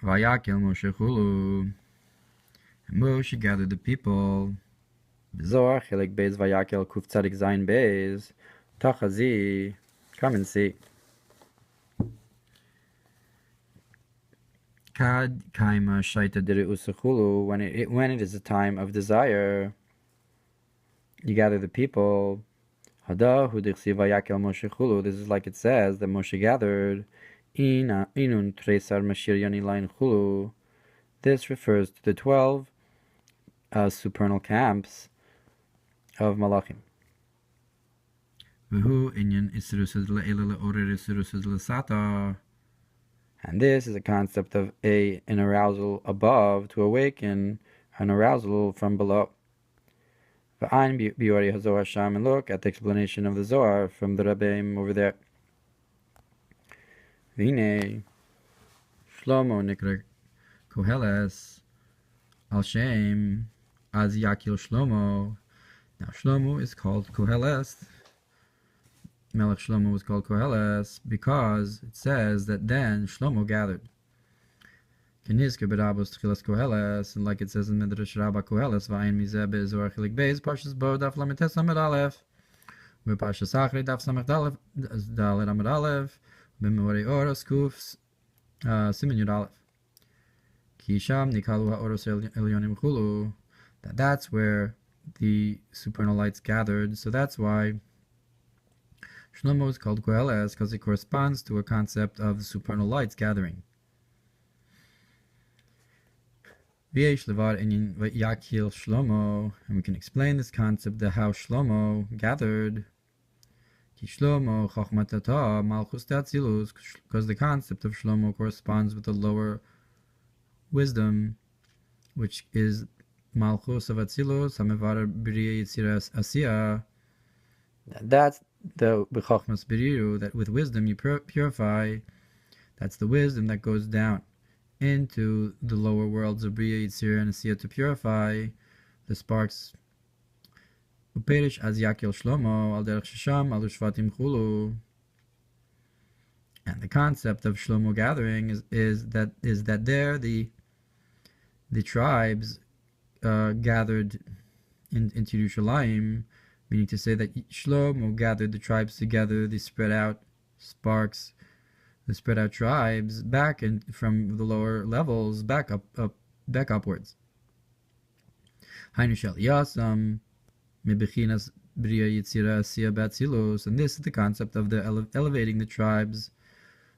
Vayakel Moshe chulu. And Moshe gathered the people. Zohar chelik beis Vayakel kuf tzadik zayin beis. Tachazi, come and see. Kad kaima shaita diri usachulu. When it is a time of desire, you gather the people. Hada hu dichsi Vayakel Moshe chulu. This is like it says that Moshe gathered. Inun tresar mashir yani lain chulu. This refers to the 12 supernal camps of Malachim. And this is a concept of an arousal above to awaken an arousal from below. And look at the explanation of the Zohar from the Rabbeim over there. Vine Shlomo nikra Koheles al Shem as Yakil Shlomo. Now Shlomo is called Koheles. Melech Shlomo was called Koheles because it says that then Shlomo gathered. Kenizke berabos tchilas Koheles, and like it says in Midrash Rabbah Koheles, v'ayin mizeh be'ezor chilik beis, Parshas bo daf lametes amid aleph, v'Parshas achri daf samech dalet amid aleph, b'meorei oros kuf simen yud aleph. Ki sham nikalu ha'oros elyonim chulu. That's where the supernal lights gathered, so that's why Shlomo is called Koheles, because it corresponds to a concept of the supernal lights gathering. V'yesh levar inyan Vayakehel Shlomo, and we can explain this concept of how Shlomo gathered. Ki Shlomo chachmatata malchus ta'atzilus, because the concept of Shlomo corresponds with the lower wisdom, which is malchus of atzilus hamevar b'riya yitziras asiya. That's the b'chachmas b'riru, that with wisdom you purify. That's the wisdom that goes down into the lower worlds of b'riya yitzira and asiya to purify the sparks. Uperish az Yakel Shlomo al derech shesham al ushvatim chulu. And the concept of Shlomo gathering is that there the tribes gathered into Yerushalayim, meaning to say that Shlomo gathered the tribes together, the spread out sparks, the spread out tribes back and from the lower levels back upwards. Hainu shel yasam mebechinas bria yitzira asiya batzilus, and this is the concept of the elevating the tribes,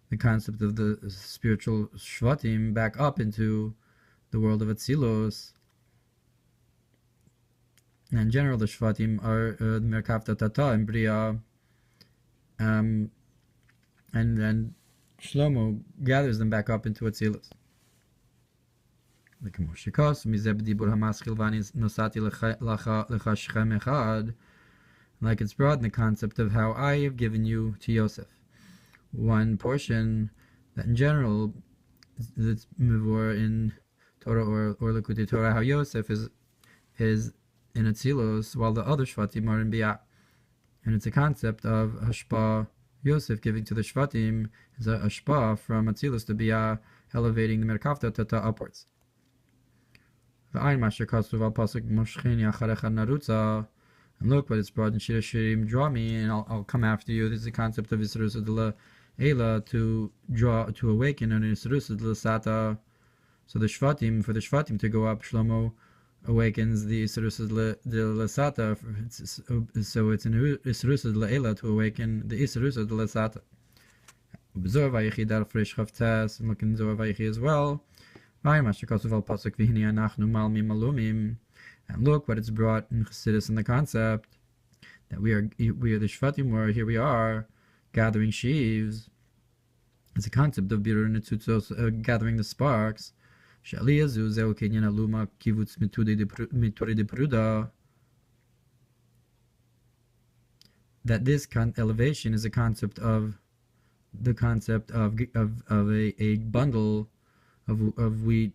the concept of the spiritual shvatim back up into the world of Atzilus. And in general, the shvatim are merkavta tata and bria, and then Shlomo gathers them back up into Atzilus. Like Moshe kos mizeh b'dibur hamaschil v'ani nosati lecha shechem echad, like it's brought in the concept of how I have given you to Yosef one portion, that in general it's mivor in Torah or Likutei Torah, how Yosef is in Atzilus while the other Shvatim are in Biyah. And it's a concept of Hashpa. Yosef giving to the Shvatim is a Hashpa from Atzilus to Biyah, elevating the Merkavta Tata upwards. And look what it's brought in Shir Shirim, draw me and I'll come after you. This is the concept of Yisrusa de Eila, to awaken, and Yisrusa de Sata. So the Shvatim, for the Shvatim to go up, Shlomo awakens the Yisrusa de Sata. So it's in Yisrusa de Eila to awaken the Yisrusa de Sata. Zor Vayechi dar fresh chavtes, and look in Zor Vayechi as well. And look what it's brought in Chassidus in the concept that we are the Shvatim, where here we are gathering sheaves. It's a concept of Birur Netzutzos, gathering the sparks. That this elevation is a concept of a bundle of wheat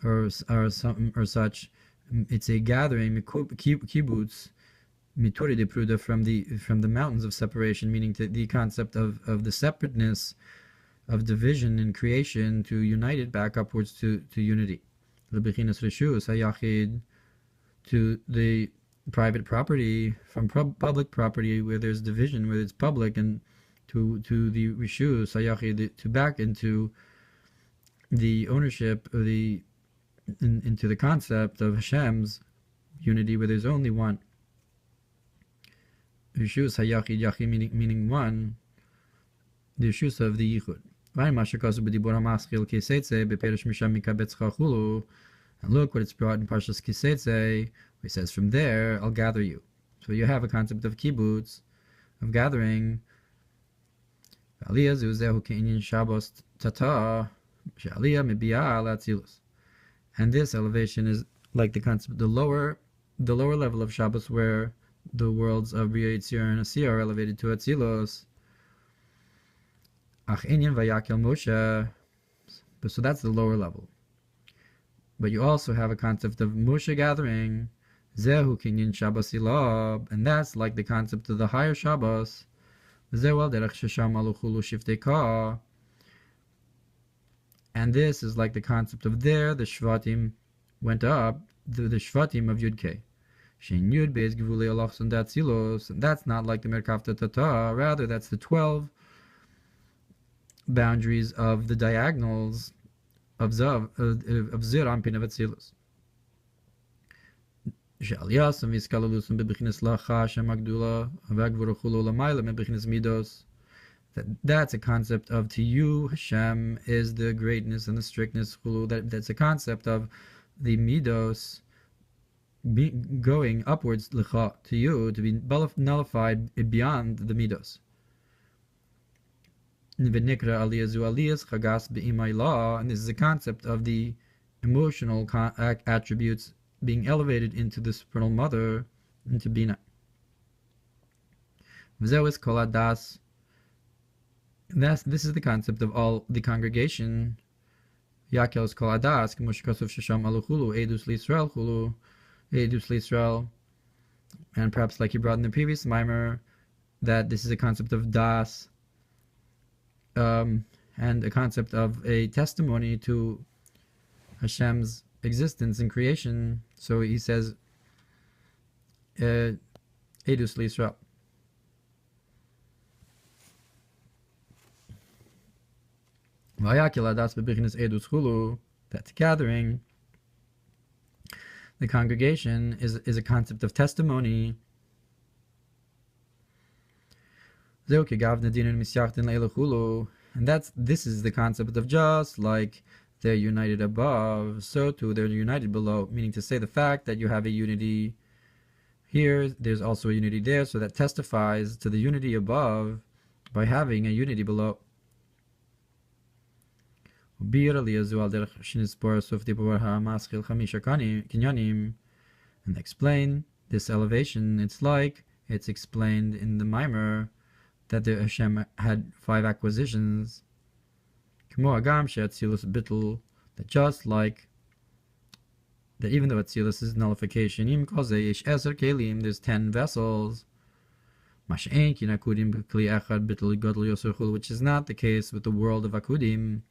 or something or such. It's a gathering kibbutz mituri de pruda from the mountains of separation, meaning the concept of the separateness of division in creation to unite it back upwards to unity. Lebechinas reshus hayachid, to the private property from public property where there's division, where it's public, and to the reshus hayachid, to back into the ownership of into the concept of Hashem's unity, where there's only one. Reshus hayachid, yachid meaning one, the reshus of the yichud. And look what it's brought in Parshas Kisetze, where it says, from there I'll gather you. So you have a concept of kibbutz, of gathering. And this elevation is like the concept, the lower level of Shabbos, where the worlds of Bria, Yitzir, and Asiyah are elevated to Atzilos. Vayakel Moshe. So that's the lower level. But you also have a concept of Moshe gathering, Zehu Kinyan Shabbos Ilab, and that's like the concept of the higher Shabbos. And this is like the concept of there, the Shvatim went up, the Shvatim of Yud-K. Shein Yud Beis Gevulei Olachson Datzilos, and that's not like the Merkavta Tata, rather that's the 12 boundaries of the diagonals of Zir Ampin of Atzilus. That's a concept of, to you Hashem is the greatness and the strictness. That's a concept of the midos going upwards to you, to be nullified beyond the midos. And this is a concept of the emotional attributes being elevated into the supernal mother, into Bina. This is the concept of all the congregation. Vayakel is kol adas, edus l'Yisrael, and perhaps like he brought in the previous Mamar, that this is a concept of das, and a concept of a testimony to Hashem's existence in creation. So he says, edus l'Yisrael. Vayakel adas bebichnes edus chulu, that gathering, the congregation, is a concept of testimony. Zeu Kegavna dinun misyachadim le'elu chulu, and this is the concept of just like they're united above, so too they're united below, meaning to say the fact that you have a unity here, there's also a unity there, so that testifies to the unity above by having a unity below. And explain this elevation, it's explained in the Mamar that the Hashem had 5 acquisitions, that just like that, even though Atzilus is nullification, there's 10 vessels, which is not the case with the world of Akudim.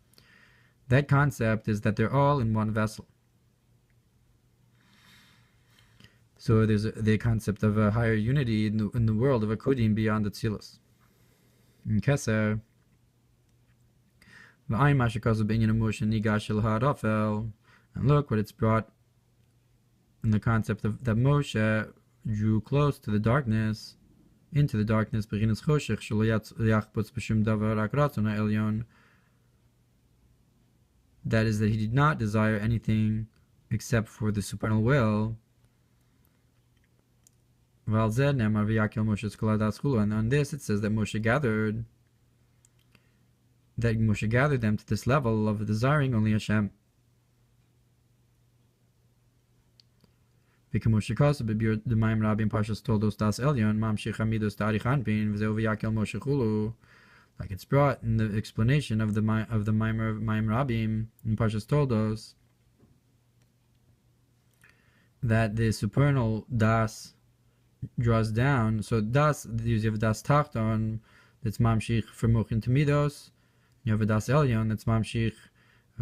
That concept is that they're all in one vessel. So there's the concept of a higher unity in the world of Akudim beyond the Tzilus. In Keser, and look what it's brought in the concept of that Moshe drew close to the darkness, into the darkness, that is, that he did not desire anything except for the supernal will. And on this it says that Moshe gathered them to this level of desiring only Hashem. The Mamar Rabbi Parshas told us das Elyon mamshich hamidus ta'arich anpin v'zeu Vayakel Moshe chulu, like it's brought in the explanation of the Mamar Rabbi in Parshas told us that the supernal das draws down. So das, the use of das tachton, that's mamshich from mochin to midos, You have a das elyon that's mamshich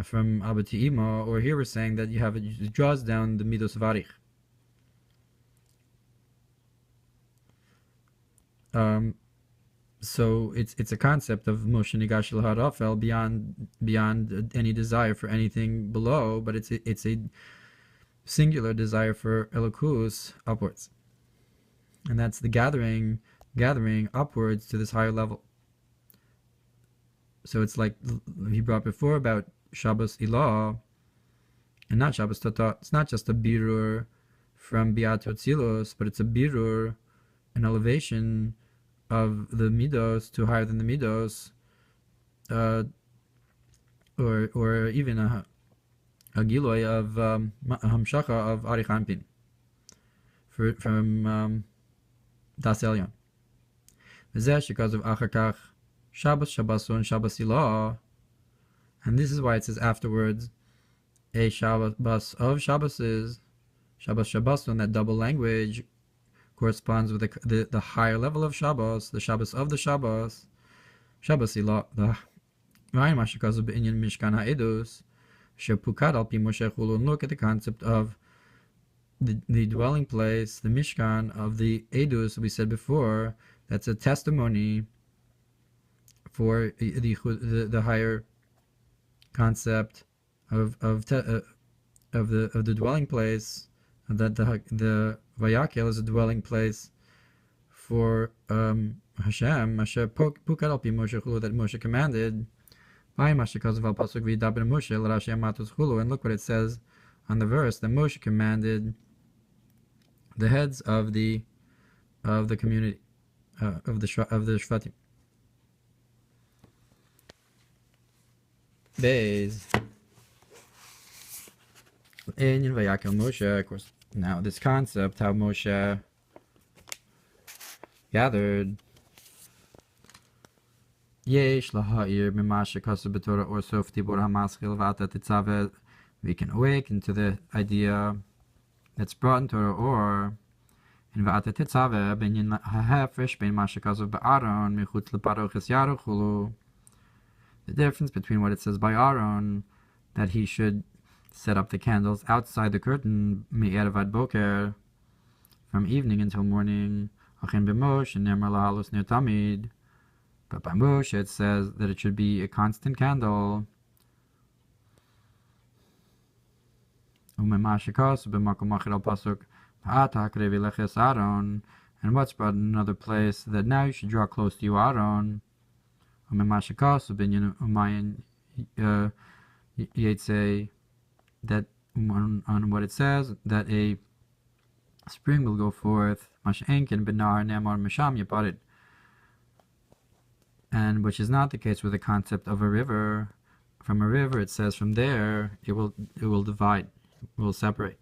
from Abba to Ima, or here we're saying that it draws down the midos of arich. So it's a concept of Moshe nigash harafel beyond any desire for anything below, but it's a singular desire for elokus upwards, and that's the gathering upwards to this higher level. So it's like he brought before about Shabbos ilah and not Shabbos tata. It's not just a birur from biat to tzilus, but it's a birur, an elevation of the midos to higher than the midos, or even a giloy of hamshacha of arich anpin from das elyon. V'zeh because of achar Shabbos Shabboson Shabbos ilah, and this is why it says afterwards a Shabbos of Shabboses, Shabbos Shabboson. That double language corresponds with the higher level of Shabbos, the Shabbos of the Shabbos, Shabbos ilah. The mashakazu b'inyan mishkan edus shepukad al pi Moshe chulu. Look at the concept of the dwelling place, the mishkan of the edus. We said before that's a testimony for the higher concept of the dwelling place, that the Vayakel is a dwelling place for Hashem. Pukad al pi Moshe chulu, that Moshe commanded. And look what it says on the verse, that Moshe commanded the heads of the community of the shvatim. Days in Vayakel Moshe, of course. Now this concept, how Moshe gathered, yesh laha'ir mimashe kasu b'torah or sof tibur hamaschil v'ata titzaveh. We can awaken to the idea that's brought in Torah or in v'ata titzaveh binyan ha'hefresh ben mashe kasu b'aron michutz leparoches yaruchulu. The difference between what it says by Aaron, that he should set up the candles outside the curtain, mi'erev ad boker, from evening until morning, achin b'Moshe ne'emar lahalus ner tamid. But by Moshe it says that it should be a constant candle. Umemashikasu b'makom achir al pasuk v'ata hakrevi leches Aaron. And what's brought in another place, that now you should draw close to you Aaron. Say that on what it says, that a spring will go forth, and which is not the case with the concept of a river. From a river, it says from there it will divide, it will separate.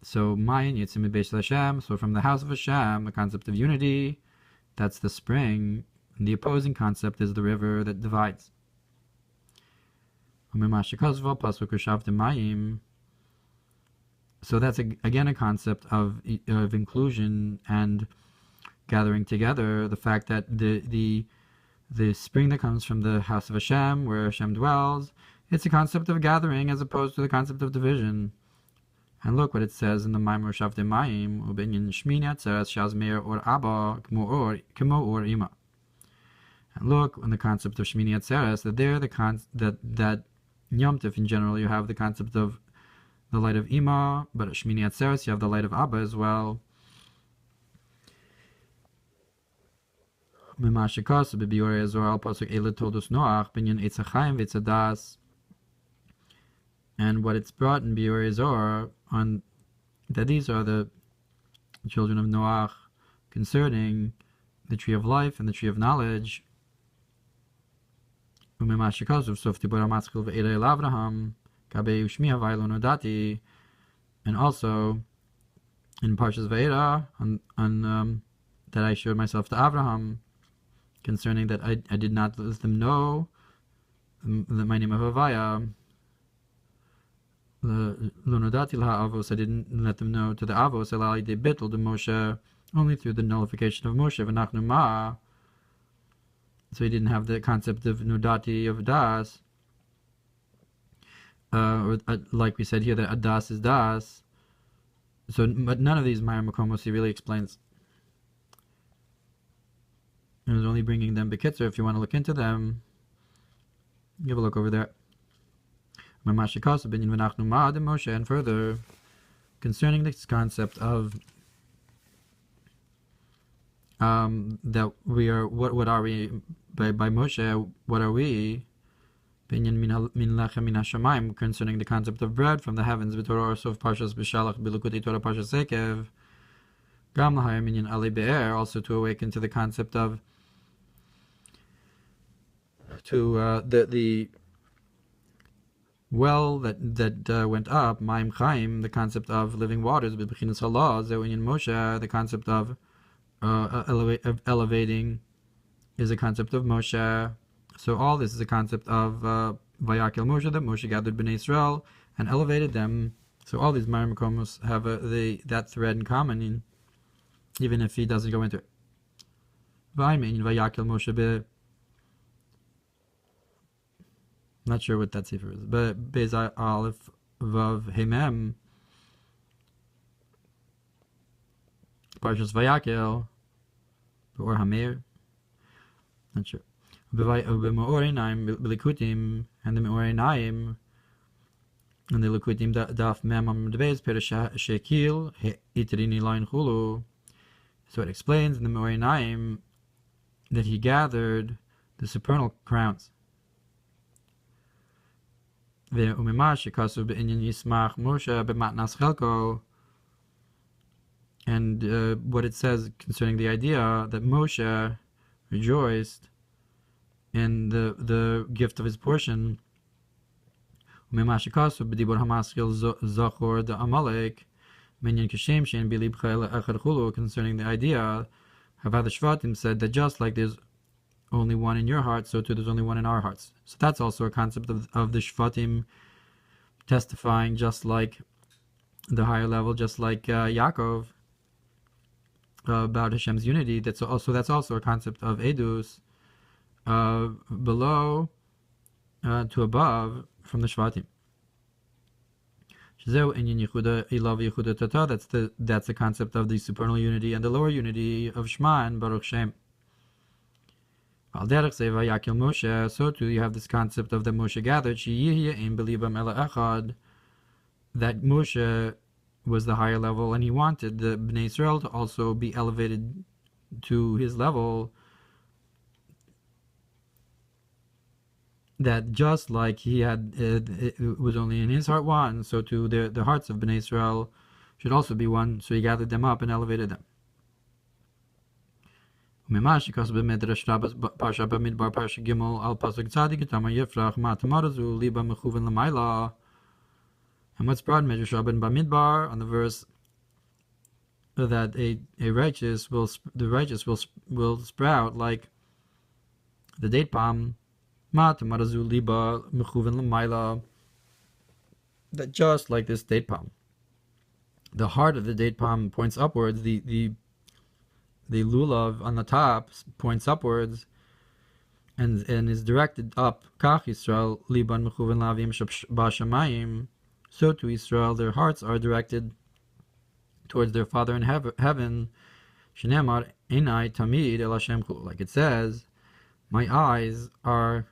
So so from the house of Hashem, the concept of unity, that's the spring. And the opposing concept is the river that divides. So that's again a concept of inclusion and gathering together. The fact that the spring that comes from the house of Hashem, where Hashem dwells, it's a concept of gathering as opposed to the concept of division. And look what it says in the Mamar Shavte Mayim, Ubinyan Shmini Atzeres Shaz Meir or Abba Kemo or Ima. And look on the concept of Shmini Atzeres, that there that Yom Tov in general you have the concept of the light of Ima, but at Shmini Atzeres you have the light of Abba as well. And what's brought in Biur Zor on that these are the children of Noach concerning the tree of life and the tree of knowledge. And also in Parshas Vayera on that I showed myself to Abraham concerning that I did not let them know my name of Havaya. I didn't let them know to the Avos Elali de Bittel de Moshe, only through the nullification of Moshe. So he didn't have the concept of nudati of das, like we said here that adas is das. So, but none of these Ma'ir Makomos he really explains. It was only bringing them bekitzer. If you want to look into them, give a look over there. And further, concerning this concept of that we are, what are we by Moshe? What are we? Concerning the concept of bread from the heavens, of Parshas B'Shalach B'Lukuti Torah Parshas Ekev, Gam L'Hayar Minyan Ali Be'er, also to awaken to the concept of the well that went up, Ma'im Chaim, the concept of living waters, B'Bechinas Halah, Zewinyan Moshe, the concept of elevating is a concept of Moshe. So all this is a concept of Vayakel Moshe, that Moshe gathered Bnei Israel and elevated them. So all these Ma'ir Makomos have that thread in common, even if he doesn't go into it. Vayakel Moshe not sure what that sefer is, but Bez Aleph Vav Hemem Parshas Vayakel Ohr Hatorah, not sure. And the Me'orei Naim and the Likutim Daf Memam Dvez Perash Shekil Itrini Lain Chulu. So it explains in the Me'orei Naim that he gathered the supernal crowns. And what it says concerning the idea that Moshe rejoiced in the gift of his portion, concerning the idea of how the Shvatim said that just like there's only one in your heart, so too there's only one in our hearts. So that's also a concept of the Shvatim testifying, just like the higher level, just like Yakov, about Hashem's unity. That's also a concept of edus, below to above from the Shvatim. That's the concept of the supernal unity and the lower unity of Shema and Baruch Shem. Vayakel Moshe, so too you have this concept of the Moshe gathered, that Moshe was the higher level, and he wanted the Bnei Israel to also be elevated to his level, that just like he had, it was only in his heart one, so too the hearts of Bnei Israel should also be one, so he gathered them up and elevated them. And what's brought in Midrash Shabbos, Parsha Bamidbar, Parsha Gimel, Al Pasuk Tzadik, Tama Yifrach, Ma Tamarazu, Liba Mechuven L'Mayla. And what's brought in Midrash Shabbos Bamidbar on the verse that the righteous will sprout like the date palm, Ma Tamarazu, Liba Mechuven L'Mayla. That just like this date palm, the heart of the date palm points upwards. The lulav on the top points upwards and is directed up. Kach Yisrael liban mechuven lavim b'shamayim. So to Israel their hearts are directed towards their Father in heaven. Shneimar einai tamid el Hashem chulu. Like it says, my eyes are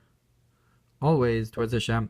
always towards Hashem.